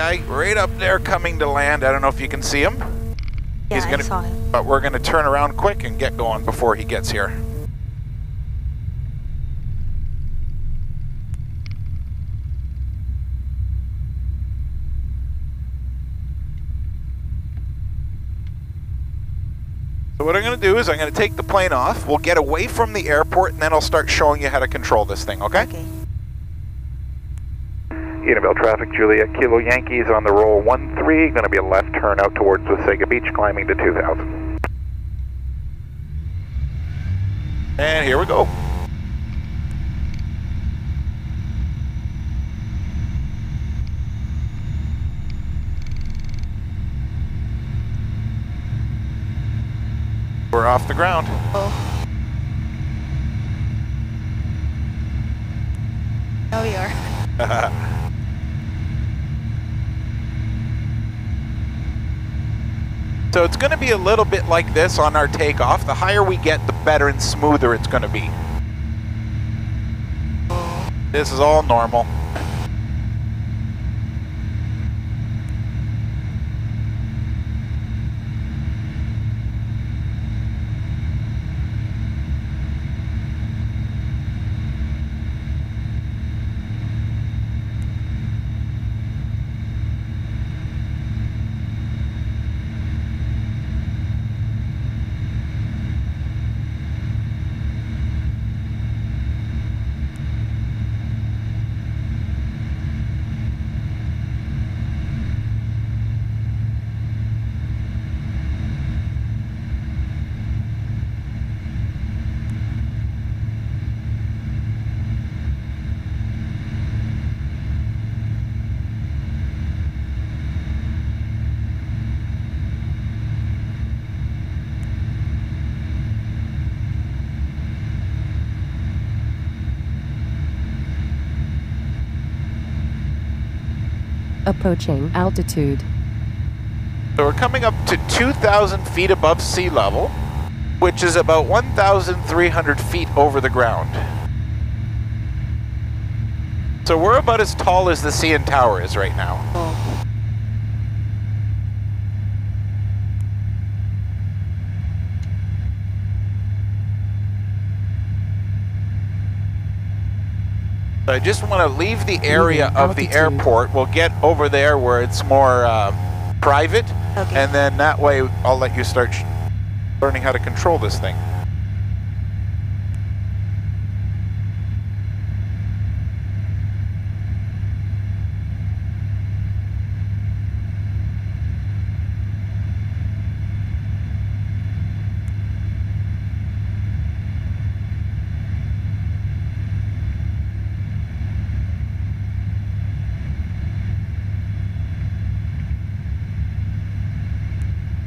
guy right up there coming to land. I don't know if you can see him. Yeah, He's gonna, I saw him. but we're going to turn around quick and get going before he gets here. So what I'm going to do is I'm going to take the plane off. We'll get away from the airport, and then I'll start showing you how to control this thing, okay? Okay. Edenvale traffic, Juliet Kilo Yankees on the roll 13, going to be a left turn out towards Wasaga Beach, climbing to 2000. And here we go. We're off the ground. Oh. Now we are. So it's going to be a little bit like this on our takeoff. The higher we get, the better and smoother it's going to be. This is all normal. Approaching altitude. So we're coming up to 2,000 feet above sea level, which is about 1,300 feet over the ground. So we're about as tall as the CN Tower is right now. Oh. I just want to leave the area of the airport. We'll get over there where it's more private, Okay. and then that way I'll let you start learning how to control this thing.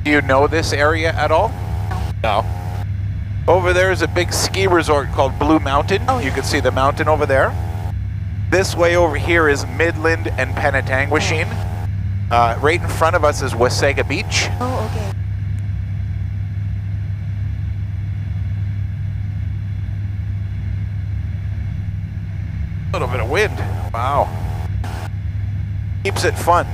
Do you know this area at all? No. Over there is a big ski resort called Blue Mountain. Oh, you can see the mountain over there. This way over here is Midland and Penetanguishene. Right in front of us is Wasaga Beach. Oh, okay. A little bit of wind. Wow. Keeps it fun.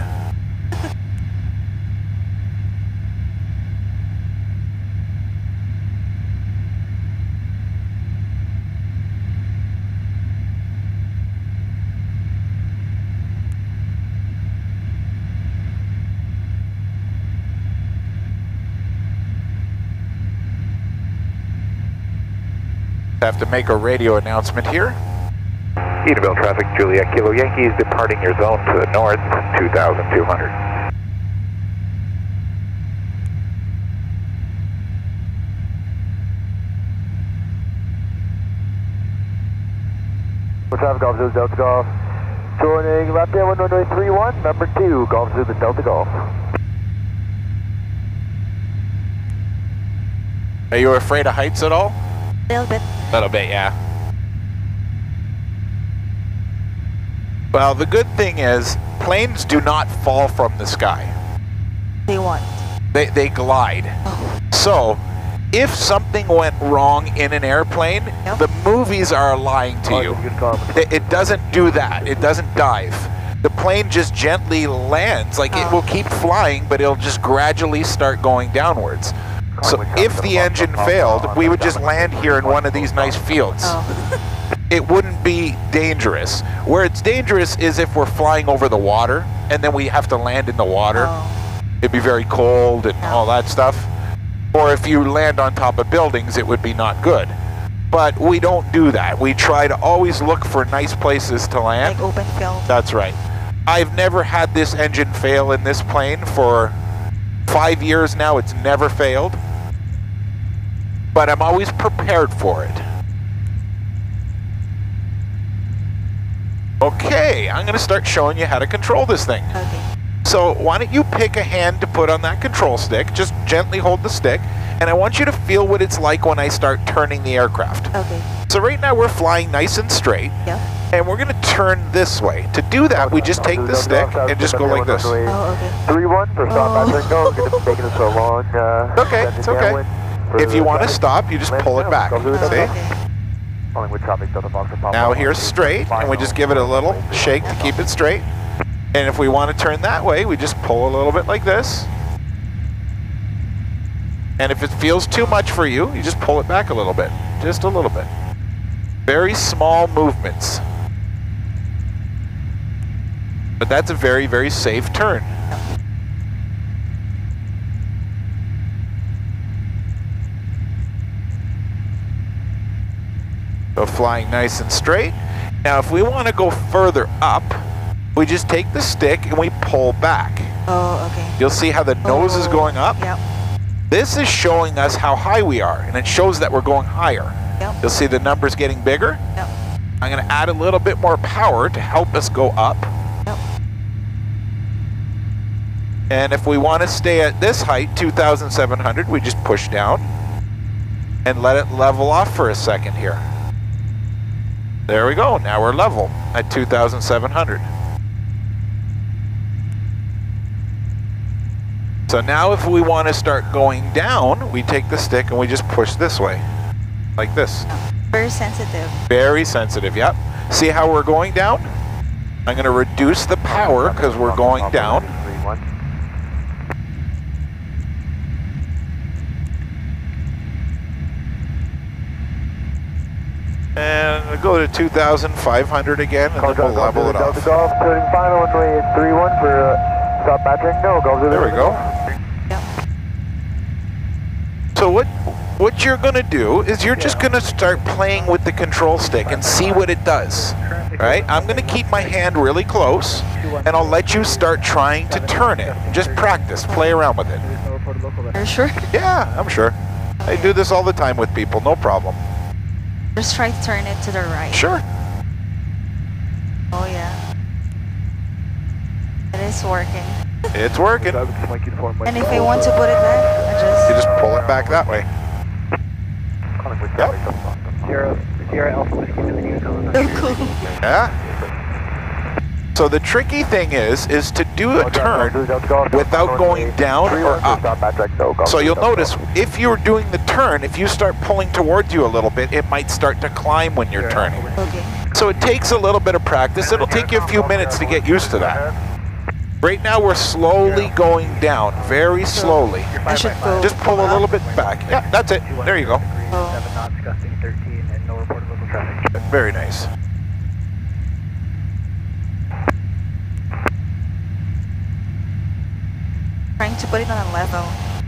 Have to make a radio announcement here. Edenvale traffic, Juliet Kilo Yankees, departing your zone to the north, 2,200. What's up, Golf Zulu Delta Golf? Joining left there, 11931, number 2, Golf Zulu Delta Golf. Are you afraid of heights at all? A little bit. A little bit, yeah. Well, the good thing is, planes do not fall from the sky. They want. They glide. Oh. So, if something went wrong in an airplane, Yep. the movies are lying to you. Good comment. It doesn't do that. It doesn't dive. the plane just gently lands. Like it will keep flying, but it'll just gradually start going downwards. So if the engine failed, we would just land here in one of these nice fields. It wouldn't be dangerous. Where it's dangerous is if we're flying over the water and then we have to land in the water. It'd be very cold and all that stuff. Or if you land on top of buildings, it would be not good. But we don't do that. We try to always look for nice places to land. Like open field. That's right. I've never had this engine fail in this plane for 5 years now. It's never failed. But I'm always prepared for it. Okay, I'm going to start showing you how to control this thing. Okay. So why don't you pick a hand to put on that control stick, just gently hold the stick, and I want you to feel what it's like when I start turning the aircraft. Okay. So right now we're flying nice and straight, and we're going to turn this way. To do that, we just take the stick and just go like this. Oh, okay. 3-1 for stop pattern go. We're going to be making it so long. Okay, it's okay. If you want to stop, you just pull it back. See? Now here's straight, and we just give it a little shake to keep it straight. And if we want to turn that way, we just pull a little bit like this. And if it feels too much for you, you just pull it back a little bit. Just a little bit. Very small movements. But that's a very, very safe turn. So flying nice and straight. Now if we want to go further up, we just take the stick and we pull back. Oh, okay. You'll see how the nose is going up. Yep. This is showing us how high we are, and it shows that we're going higher. Yep. You'll see the numbers getting bigger. Yep. I'm going to add a little bit more power to help us go up. Yep. And if we want to stay at this height, 2,700, we just push down and let it level off for a second here. There we go. Now we're level at 2,700. So now if we want to start going down, we take the stick and we just push this way, like this. Very sensitive. Very sensitive, yep. See how we're going down? I'm going to reduce the power because we're going down. And we'll go to 2,500 again, and then we'll level it off. Golf, turning final, runway 31 for stop pattern no. Golf, there we go. Yep. So what you're going to do is you're just going to start playing with the control stick and see what it does. Right? I'm going to keep my hand really close, and I'll let you start trying to turn it. Just practice, play around with it. Are you sure? Yeah, I'm sure. I do this all the time with people, no problem. Just try to turn it to the right. Sure. Oh yeah. It is working. It's working. And if I want to put it back, You just pull it back that way. Oh, cool. Yeah. So the tricky thing is to do a turn without going down or up. So you'll notice if you're doing the turn, if you start pulling towards you a little bit, it might start to climb when you're turning. Okay. So it takes a little bit of practice. It'll take you a few minutes to get used to that. Right now we're slowly going down, very slowly. I should go. Just pull a little bit back. Yeah, that's it. There you go. Very nice. Trying to put it on a level.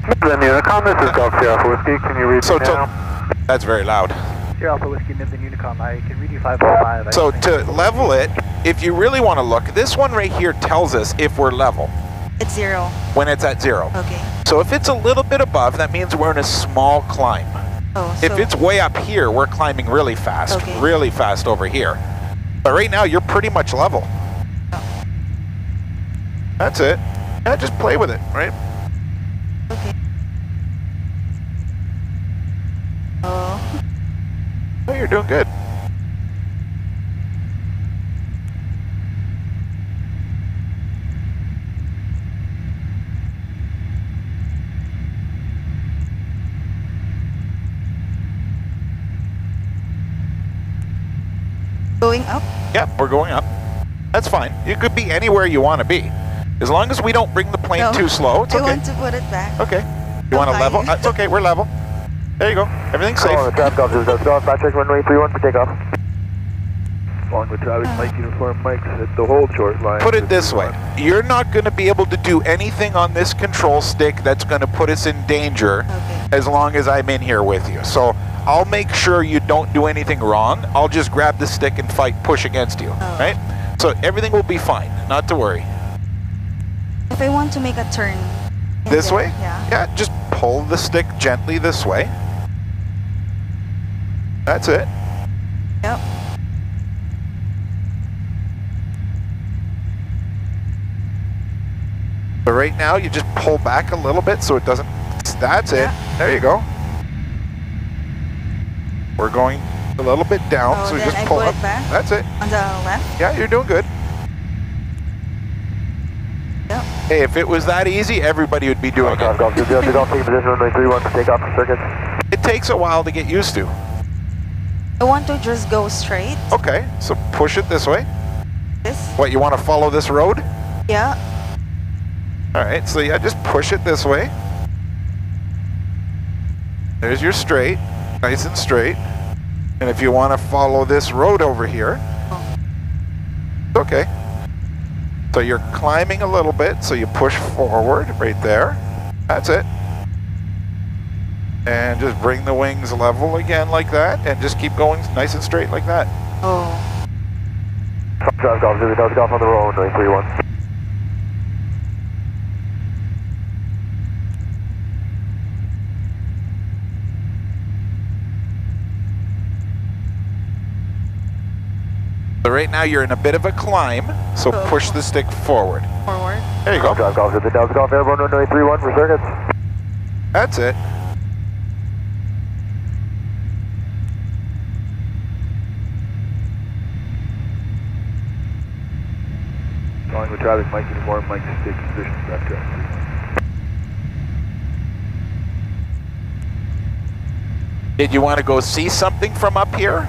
Midland Unicom, this is Golf Sierra Whiskey. Can you read me now? That's very loud. Sierra Alpha Whiskey, Midland Unicom. I can read you 545. So to level it, if you really want to look, this one right here tells us if we're level. It's 0. When it's at 0. Okay. So if it's a little bit above, that means we're in a small climb. Oh, If it's way up here, we're climbing really fast over here. But right now, you're pretty much level. Oh. That's it. Yeah, just play with it, right? Okay. Oh. Oh, you're doing good. Going up? Yep, we're going up. That's fine. You could be anywhere you want to be. As long as we don't bring the plane too slow, it's okay. I want to put it back. Okay. You want to level? That's okay, we're level. There you go. Everything's safe. Traffic officers, let's go. Back check runway 31 for takeoff. Along with Travis, Mike Uniform, Mike's at the hold short line. Put it this way. You're not going to be able to do anything on this control stick that's going to put us in danger as long as I'm in here with you. So I'll make sure you don't do anything wrong. I'll just grab the stick and push against you, right? So everything will be fine, not to worry. If I want to make a turn. This way? Yeah, just pull the stick gently this way. That's it. Yep. But right now, you just pull back a little bit so it doesn't, that's it. There you go. We're going a little bit down, so just pull up. Back that's it. On the left? Yeah, you're doing good. Yep. Hey, if it was that easy, everybody would be doing it. It takes a while to get used to. I want to just go straight. Okay, so push it this way. This? What, you want to follow this road? Yeah. All right, so yeah, just push it this way. There's your straight, nice and straight. And if you want to follow this road over here, okay. So you're climbing a little bit, so you push forward right there. That's it. And just bring the wings level again like that, and just keep going nice and straight like that. Oh. Traffic officer, we off on the road, 931. So right now you're in a bit of a climb, so push the stick forward. Forward. There you go. Traffic officer, off airborne 931 for circuits. That's it. Calling with Travis, Mike Uniform, Mike's take position, left track. Did you want to go see something from up here?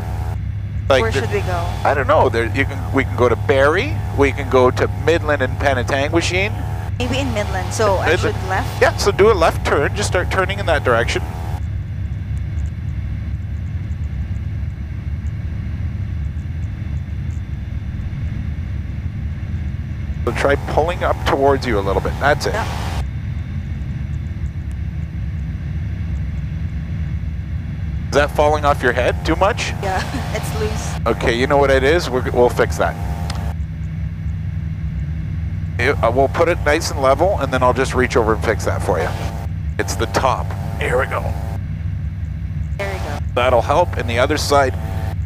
Like where should we go? I don't know. We can go to Barrie. We can go to Midland and Penetanguishene. Maybe in Midland. So I should left? Yeah. So do a left turn. Just start turning in that direction. So try pulling up towards you a little bit. That's it. Yeah. Is that falling off your head too much? Yeah, it's loose. Okay, you know what it is? We'll fix that. We'll put it nice and level, and then I'll just reach over and fix that for you. It's the top. Here we go. There we go. That'll help. And the other side,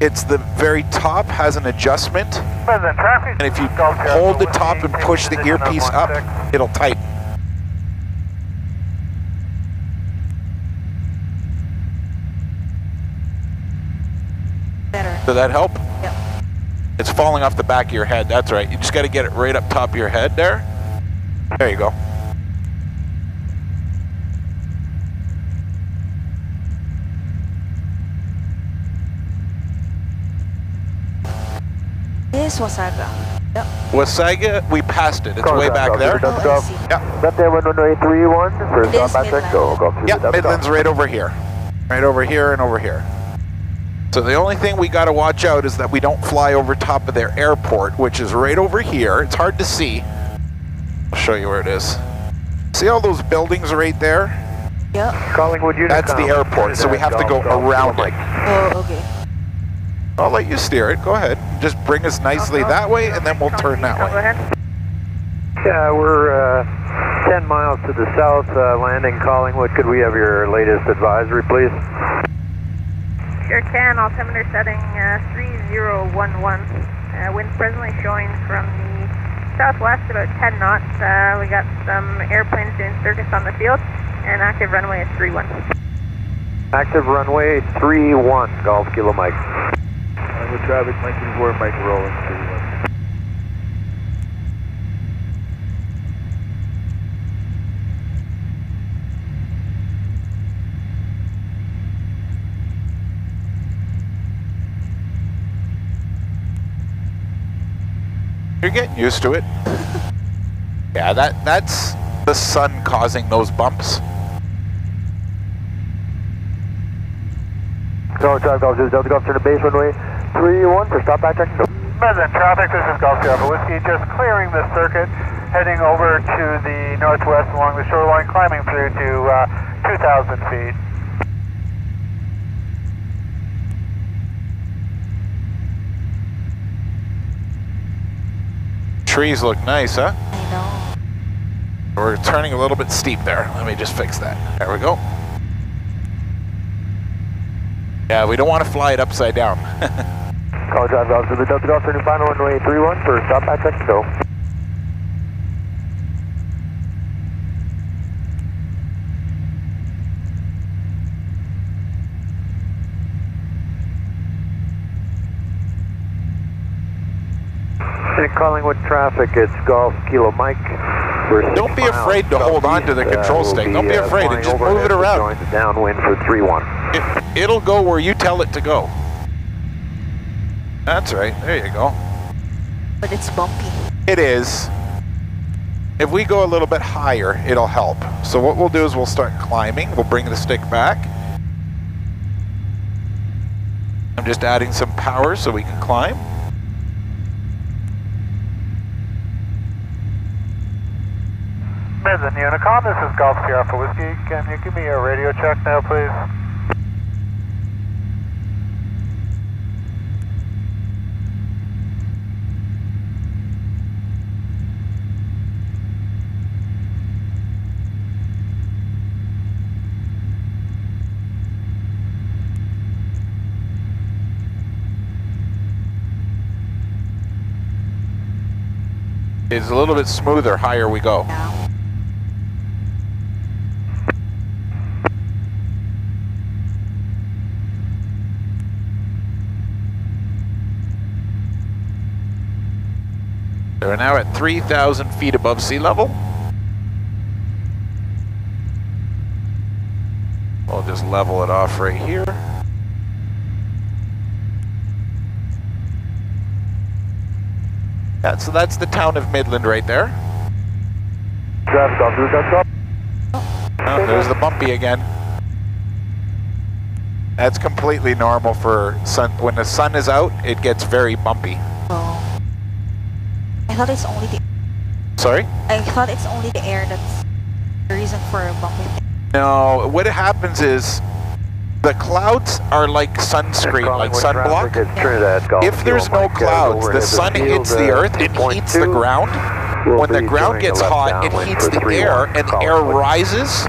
it's the very top has an adjustment. And if you hold the top and push the earpiece up, it'll tighten. Better. Did that help? Yep. It's falling off the back of your head. That's right. You just got to get it right up top of your head there. There you go. This is Wasaga. Yep. Wasaga, we passed it. It's way back there. Oh, I see. Yeah. Left airborne 1831 for This stop back go. Yeah, Midland's right over here. Right over here and over here. So the only thing we got to watch out is that we don't fly over top of their airport, which is right over here. It's hard to see. I'll show you where it is. See all those buildings right there? Yep. Collingwood Unicom. That's the airport, so we have to go around it. Oh, okay. I'll let you steer it. Go ahead. Just bring us nicely that way, and then we'll turn that way. Go ahead. Yeah, we're 10 miles to the south, landing Collingwood. Could we have your latest advisory, please? Sure can. Altimeter setting 3011. Wind presently showing from the southwest about 10 knots. We got some airplanes doing circuits on the field, and active runway is 31. Active runway 31, Golf Kilo Mike. With Travis, Mike Uniform, Mike rolling, 31. You're getting used to it. Yeah, that's the sun causing those bumps. Go, drive Golf, Delta Golf, turn to base runway 31 for stop back check. Midland traffic, this is Golf Sierra Whiskey, just clearing the circuit, heading over to the northwest along the shoreline, climbing through to 2,000 feet. Trees look nice, huh? I know. We're turning a little bit steep there. Let me just fix that. There we go. Yeah, we don't want to fly it upside down. Call drive Golf to the Delta Golf, turning final runway 31 for stop back check. Go. Collingwood traffic, it's Golf Kilo Mike. Don't be afraid to hold on to the control stick. Don't be afraid, and just move it around. Downwind for 3-1. It'll go where you tell it to go. That's right, there you go. But it's bumpy. It is. If we go a little bit higher, it'll help. So what we'll do is we'll start climbing. We'll bring the stick back. I'm just adding some power so we can climb. Midland Unicom, this is Golf Sierra Whiskey. Can you give me a radio check now, please? It's a little bit smoother higher we go. Yeah. We're now at 3,000 feet above sea level. We'll just level it off right here. Yeah, so that's the town of Midland right there. Oh, there's the bumpy again. That's completely normal for sun. When the sun is out, it gets very bumpy. Oh. I thought it's only the... Sorry? I thought it's only the air that's the reason for a bumpy thing. No, what happens is the clouds are like sunscreen, like sunblock. If there's no clouds, the sun hits the earth and heats the ground. When the ground gets hot, it heats the air, and the air rises,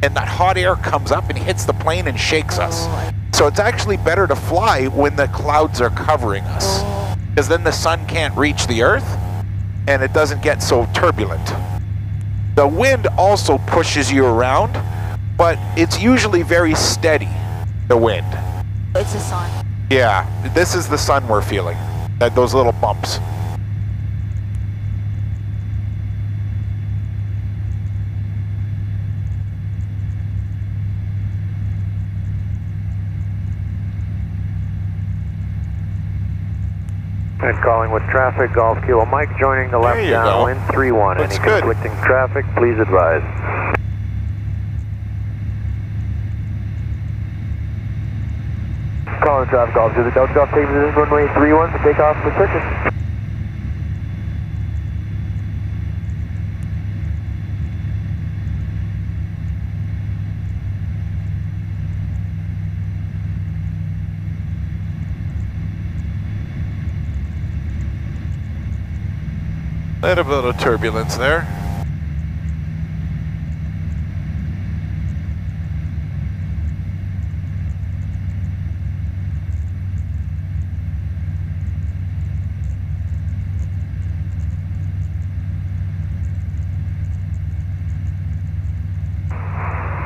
and that hot air comes up and hits the plane and shakes us. So it's actually better to fly when the clouds are covering us, because then the sun can't reach the earth, and it doesn't get so turbulent. The wind also pushes you around, but it's usually very steady, the wind. It's the sun. Yeah, this is the sun we're feeling, those little bumps. And calling with traffic, Golf Kilo Mike joining the left downwind 3-1. Any conflicting traffic, please advise. Calling traffic, Golf to the Delta Golf, taking position runway 31 for takeoff for circuit. Little bit of turbulence there.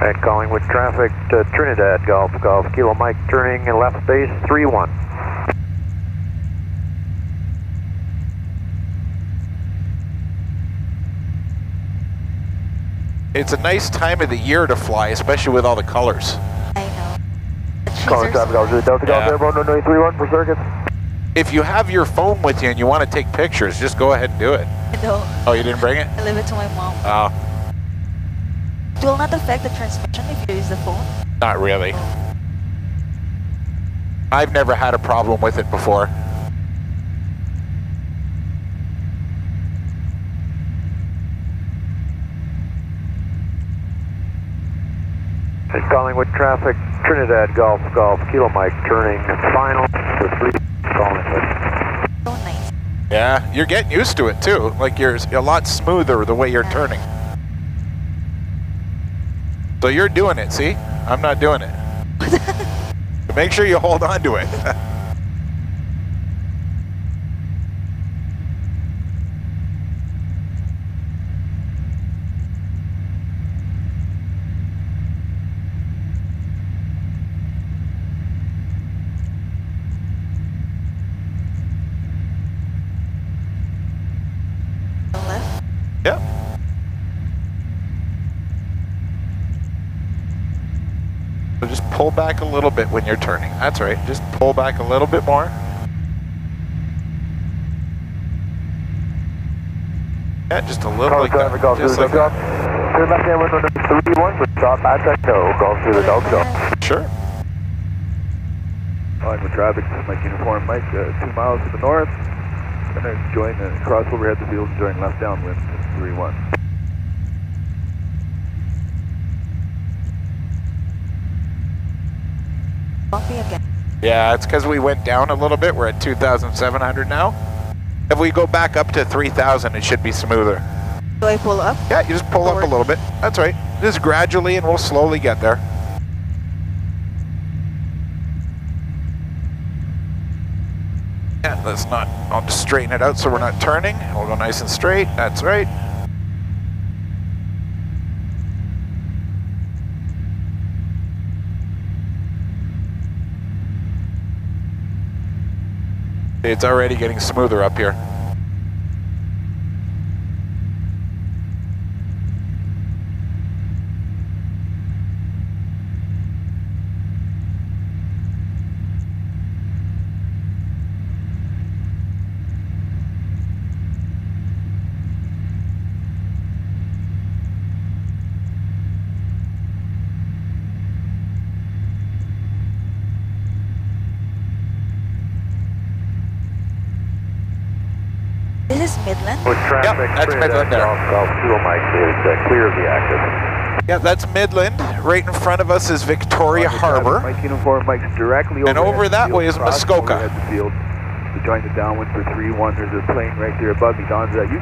And calling with traffic to Trinidad, Golf Kilo Mike turning left base 3-1. It's a nice time of the year to fly, especially with all the colors. I know. Calling traffic, Golf to the Delta Golf, airborne runway 31 for circuits. If you have your phone with you and you want to take pictures, just go ahead and do it. No. Oh, you didn't bring it? I leave it to my mom. Oh. It will not affect the transmission if you use the phone? Not really. I've never had a problem with it before. It's Collingwood traffic, Trinidad Golf, Golf, Kilo Mike, turning final for 3, Collingwood. So nice. Yeah, you're getting used to it too. Like you're a lot smoother the way you're turning. So you're doing it, see? I'm not doing it. Make sure you hold on to it. Left. Yep. So just pull back a little bit when you're turning. That's right. Just pull back a little bit more. Yeah, just a little like that. Just like that. Turn left hand window number 31 with stop at that toe. Golf through the Delta Golf. Sure. Line with traffic, Mike Uniform Mike, 2 miles to the north. Gonna join the crossover head the field and join left downwind 3-1. Bumpy again. Yeah, it's because we went down a little bit. We're at 2,700 now. If we go back up to 3,000, it should be smoother. Do I pull up? Yeah, you just pull up a little bit. That's right. Just gradually, and we'll slowly get there. Yeah, let's not, I'll just straighten it out so we're not turning. We'll go nice and straight. That's right. It's already getting smoother up here. This is Midland? With traffic, Yep, that's Trinidad Midland there. Golf, Golf, Kilo Mike is clear of the active. Yeah, that's Midland. Right in front of us is Victoria Harbor. Mike Uniform Mike's directly over. And over that way is Muskoka. At the field to join the downwind for 3-1. There's a plane right there above me. Don, is that you?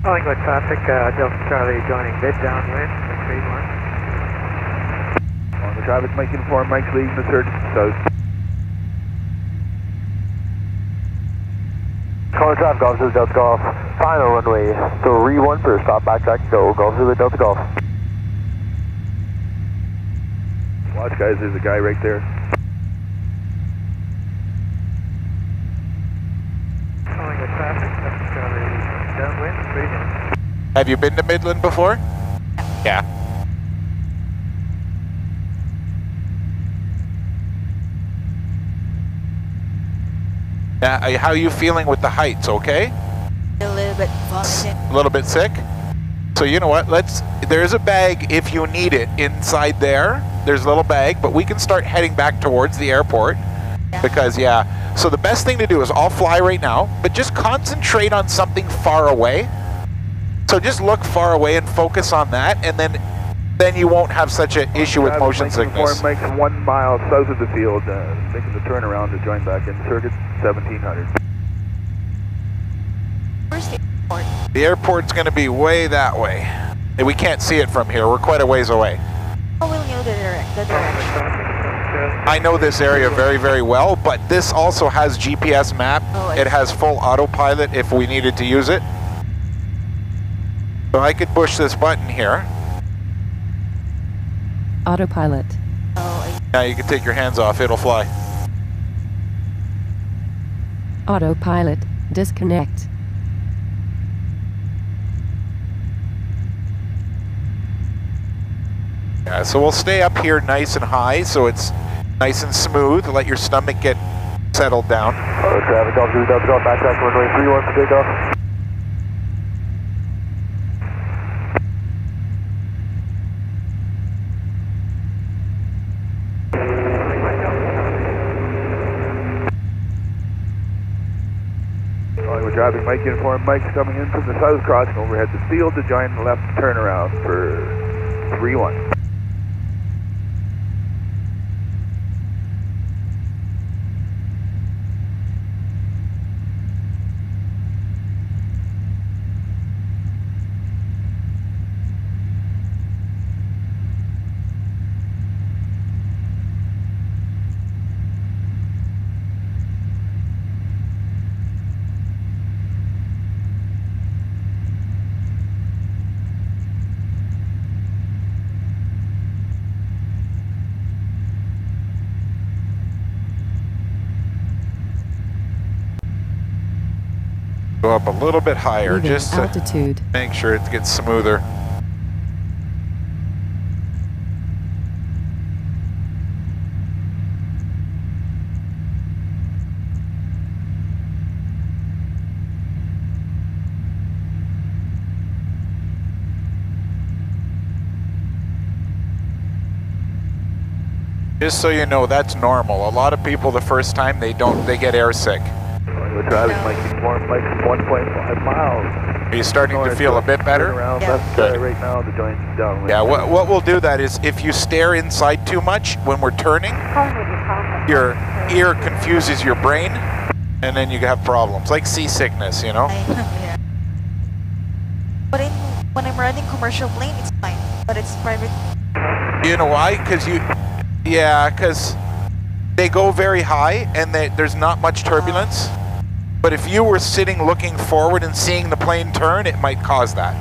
Collingwood traffic, Delta Charlie joining mid downwind for 3-1. On the traffic, Mike Uniform Mike's leading the third south. Collingwood traffic, Golf through the Delta Golf. Final runway 3-1 for stop backtrack, go. Golf through the Delta Golf. Watch, guys, there's a guy right there. Collingwood traffic, Delta Charlie downwind, 3-1. Have you been to Midland before? Yeah. How are you feeling with the heights, okay? A little bit vomiting. A little bit sick? So you know what, there's a bag if you need it inside there. There's a little bag, but we can start heading back towards the airport. Yeah. Because, so the best thing to do is I'll fly right now, but just concentrate on something far away. So just look far away and focus on that, and then you won't have such an issue with motion sickness. Mike's 1 mile south of the field, making the turnaround to join back in circuit 1700. Where's the airport? The airport's going to be way that way. And we can't see it from here. We're quite a ways away. How will you know the direction? I know this area very, very well, but this also has GPS map. Oh, It has full autopilot if we needed to use it. So I could push this button here. Autopilot. Now you can take your hands off, it'll fly. Autopilot. Disconnect. Yeah, so we'll stay up here nice and high, so it's Nice and smooth. Let your stomach get settled down. Traffic, Golf Zulu Delta Golf, backtrack runway 31 for takeoff. Driving Mike Uniform, Mike's coming in from the south crossing overhead the field to join the left turnaround for 3-1. Go up a little bit higher, Leaving just to altitude. make sure it gets smoother. Just so you know, that's normal. A lot of people the first time they get airsick. We're driving Mike Uniform, Mike's 1.5 miles. Are you starting to feel a bit better? Around Yeah. left right now to join downwind. Yeah, what we'll do that is if you stare inside too much when we're turning, your ear confuses your brain and then you have problems, like seasickness, you know? Yeah. But when I'm riding commercial plane, it's fine. But it's private. You know why? Because they go very high and there's not much turbulence. But if you were sitting looking forward and seeing the plane turn, it might cause that.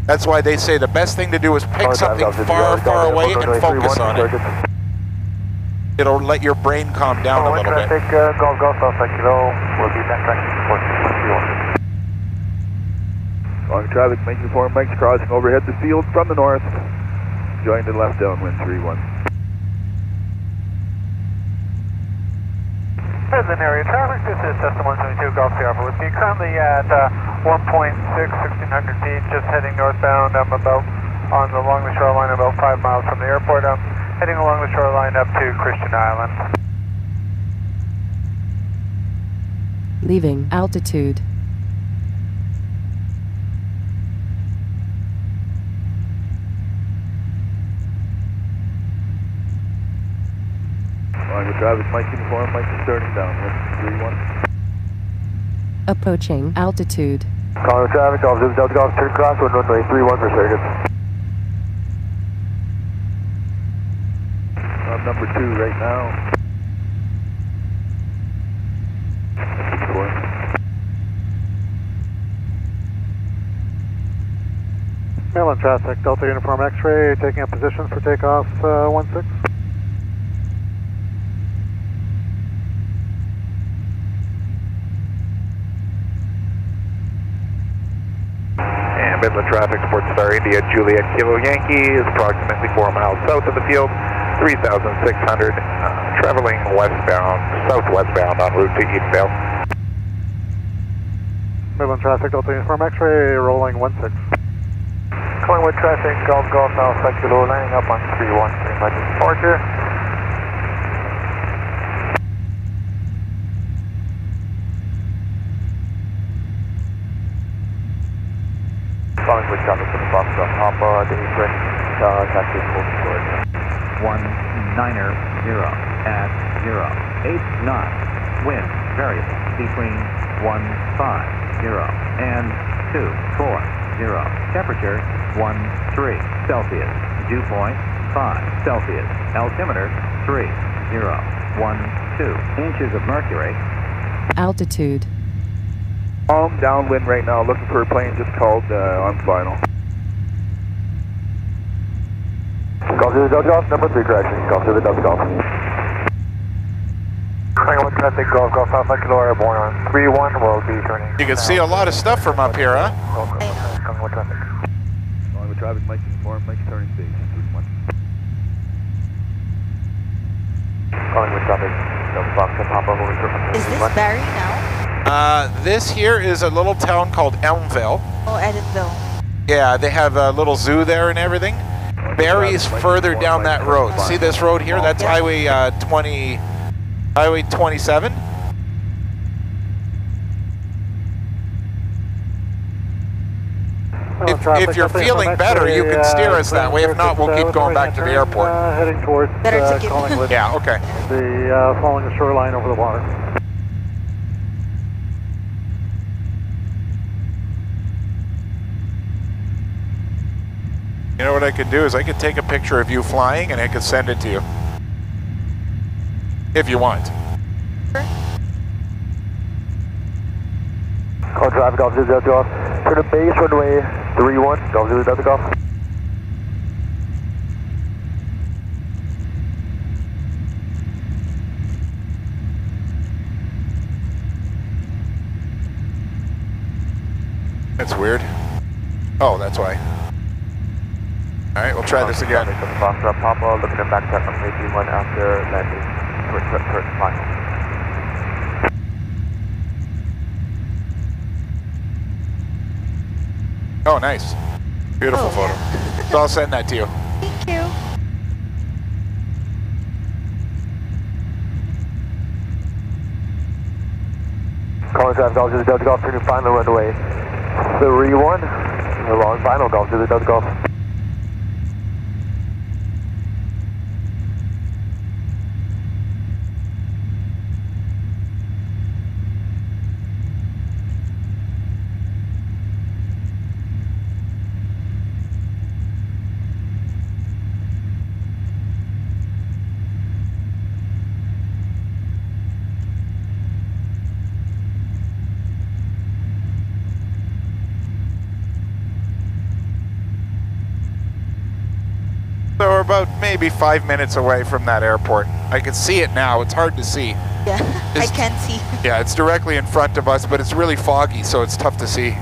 That's why they say the best thing to do is pick something far, far away and focus on it. It'll let your brain calm down a little bit. Golf Golf Alpha Kilo will be backtracking for 131. Long traffic, Mike Uniform, Mike's crossing overhead the field from the north. Join the left downwind 3-1. Midland area traffic, this is Cessna 172 Golf Sierra Whiskey, currently at 1.6, 1600 feet, just heading northbound. I'm along the shoreline about 5 miles from the airport. I'm heading along the shoreline up to Christian Island. Leaving altitude. Long traffic, Mike Uniform, Mike's turning downwind 3-1. Approaching altitude. Calling traffic, Golf Zulu Delta Golf, turn crosswind runway 31 for circuit. I'm number 2 right now. Midland traffic, Delta Uniform X-ray, taking up positions for takeoff 16. And Midland traffic, SportStar India, Juliet Kilo Yankee is approximately 4 miles south of the field, 3,600, traveling westbound, southwestbound en route to Edenvale. Midland traffic, Delta Uniform X-ray, rolling 16. Collingwood traffic, Golf Golf Alpha Kilo, lining up on 31, pretty much departure. Collingwood traffic for the Fox Papa, the apron, taxi full support. 190 at 0, 8 knots, wind variable between 150 and 240, temperature 13 Celsius, dew point 5 Celsius, altimeter 3012 inches of mercury. Altitude. Downwind right now, looking for a plane just called on final. Golf Zulu Delta Golf, number 3 correction, Golf Zulu Delta Golf. Collingwood traffic, Golf Golf Alpha Kilo, airborne on 31, will be turning. You can see a lot of stuff from up here, huh? Collingwood traffic. Collingwood traffic, Mike Uniform, Mike's turning base 3-1. Calling with traffic. Is this Barry now? This here is a little town called Elmvale. Oh, Edenvale. Yeah, they have a little zoo there and everything. Barry's further down that road. See this road here? That's Highway 27. If you're feeling better, you can steer us that way. If not, we'll keep going back to the airport. Heading towards Collingwood. Yeah, okay. Following the shoreline over the water. You know what I could do is I could take a picture of you flying and I could send it to you. If you want. Call traffic, Golf Zulu Delta Golf. Turn to base runway 31, Golf Zulu Delta Golf. That's weird. Oh, that's why. Alright, we'll try this again. Papa looking at back track runway 31 after landing. Turn final. Oh, nice. Beautiful photo. Yeah. So I'll send that to you. Thank you. Calling traffic, Golf Zulu Delta Golf, turning final runway 31. Long final, Golf Zulu Delta Golf. So we're about maybe 5 minutes away from that airport. I can see it now. It's hard to see. Yeah, I can't see. Yeah, it's directly in front of us, but it's really foggy, so it's tough to see.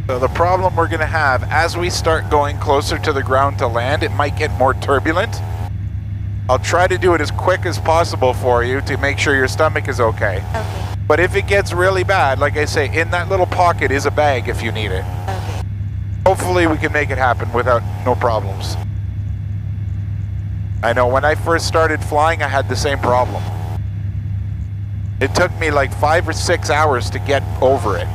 So the problem we're going to have, as we start going closer to the ground to land, it might get more turbulent. I'll try to do it as quick as possible for you to make sure your stomach is okay. Okay. But if it gets really bad, like I say, in that little pocket is a bag if you need it. Okay. Hopefully we can make it happen without no problems. I know when I first started flying, I had the same problem. It took me like 5 or 6 hours to get over it.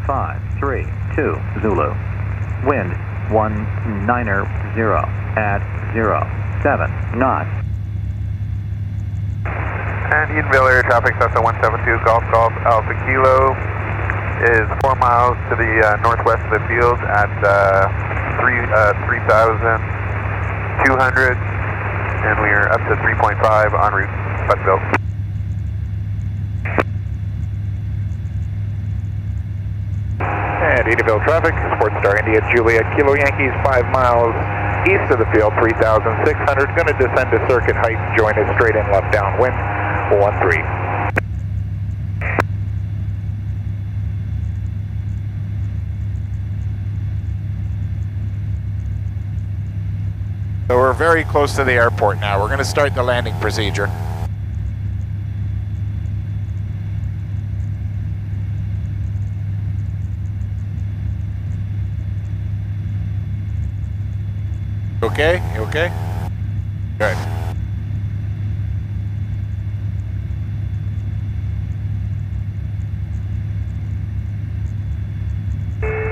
Five, 3, 2, Zulu. Wind 190 at 07 knots. And Edenvale Air Traffic, Cessna 172, Golf Golf Alpha Kilo is 4 miles to the northwest of the field at 3,000 200, and we are up to 3.5 en route, Buttonville. And Edenvale traffic, SportStar India Juliet Kilo Yankees, 5 miles east of the field, 3,600. Going to descend to circuit height, join us straight in left downwind, 13. So we're very close to the airport now. We're going to start the landing procedure. Okay? You okay? Good.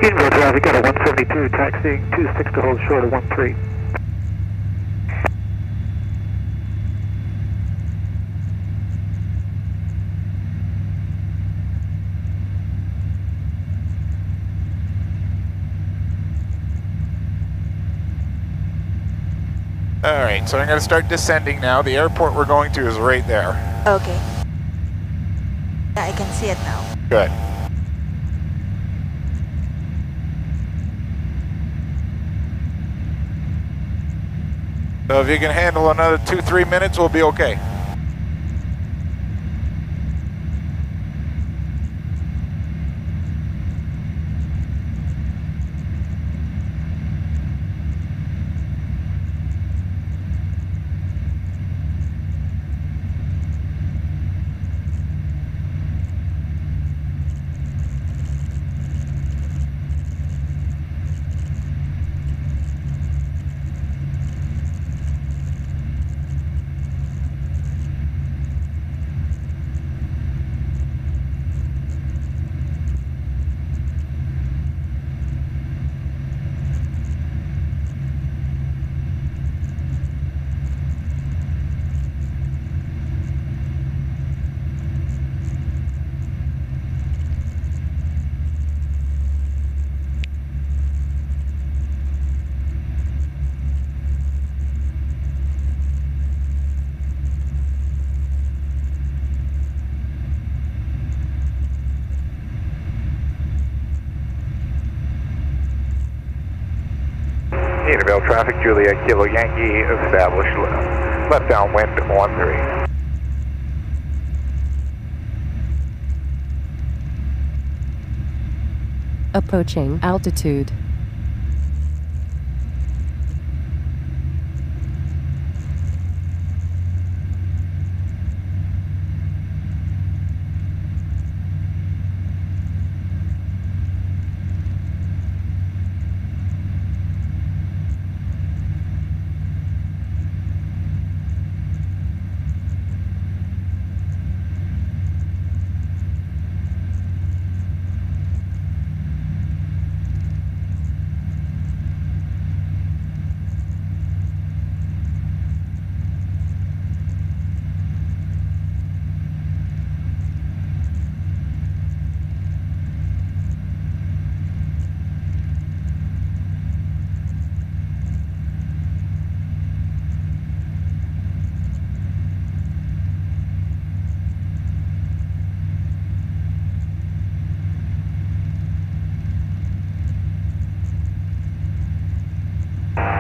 Edenvale traffic got a 172, taxiing 26 to hold short of 13. Alright, so I'm going to start descending now. The airport we're going to is right there. Okay. Yeah, I can see it now. Good. So if you can handle another 2-3 minutes, we'll be okay. Edenvale traffic, Juliet Kilo Yankee, established left downwind, 13. Approaching altitude.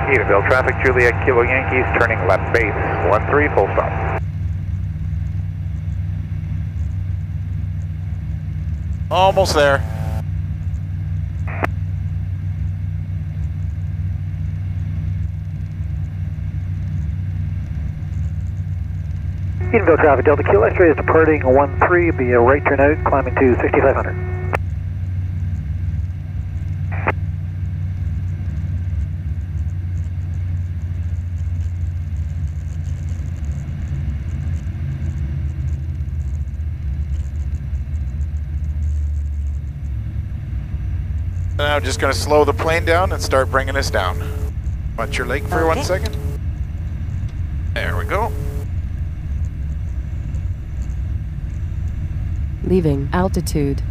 Edenvale traffic, Juliet Kilo Yankees, turning left base, 13, full stop. Almost there. Edenvale traffic, Delta Kilo X-ray is departing 13, be a right turn out, climbing to 6500. Now I'm just going to slow the plane down and start bringing us down. Watch your leg for 1 second. There we go. Leaving altitude.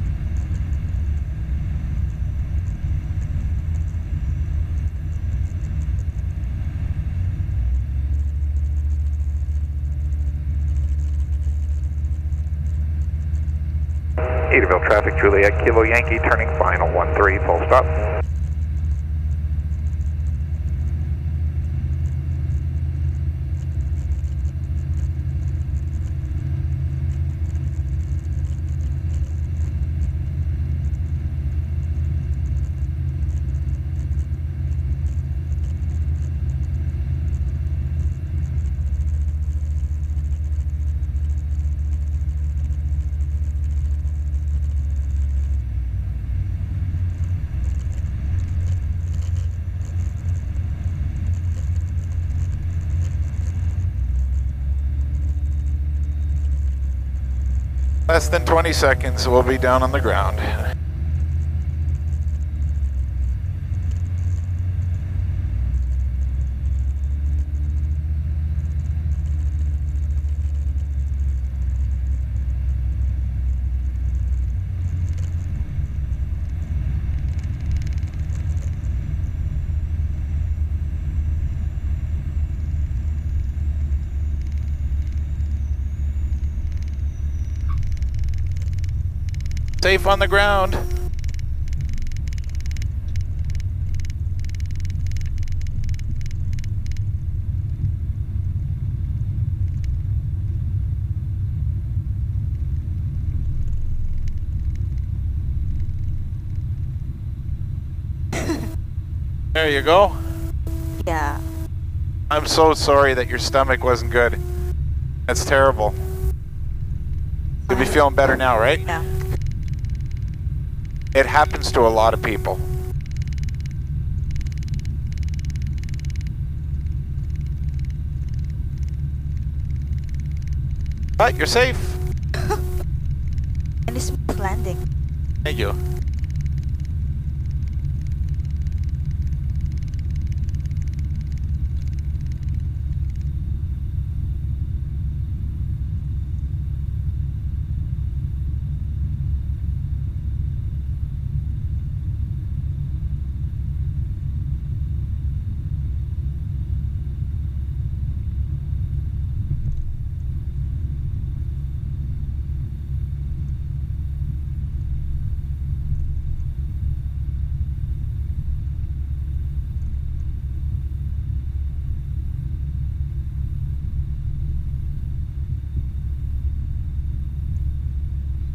Edenvale traffic, Juliet Kilo Yankee, turning final 13, full stop. Less than 20 seconds, we'll be down on the ground. Safe on the ground. There you go. Yeah. I'm so sorry that your stomach wasn't good. That's terrible. You'll be feeling better now, right? Yeah. It happens to a lot of people. But you're safe. And it's smooth landing. Thank you.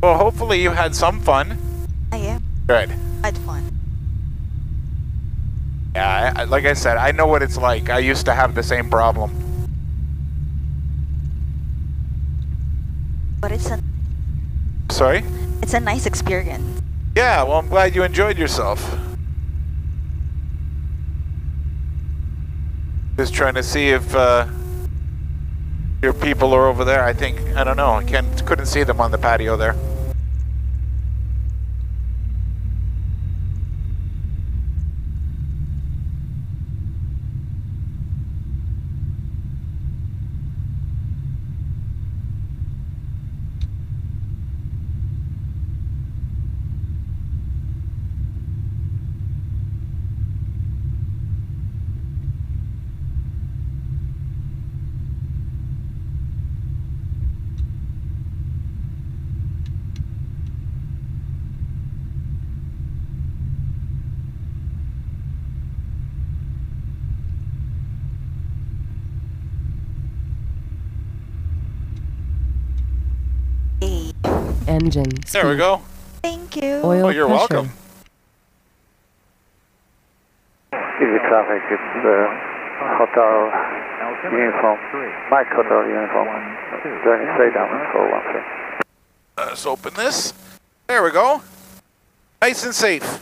Well, hopefully you had some fun. Yeah. Good. I had fun. Yeah, like I said, I know what it's like. I used to have the same problem. But it's Sorry? a nice experience. Yeah, well, I'm glad you enjoyed yourself. Just trying to see if your people are over there. I don't know. I couldn't see them on the patio there. Engine There we speed. go. Thank you. Oil Oh, you're pressure. welcome. Easy traffic, it's hotel uniform, Mike Hotel uniform, journey straight down for 1 Let's open this. There we go. Nice and safe.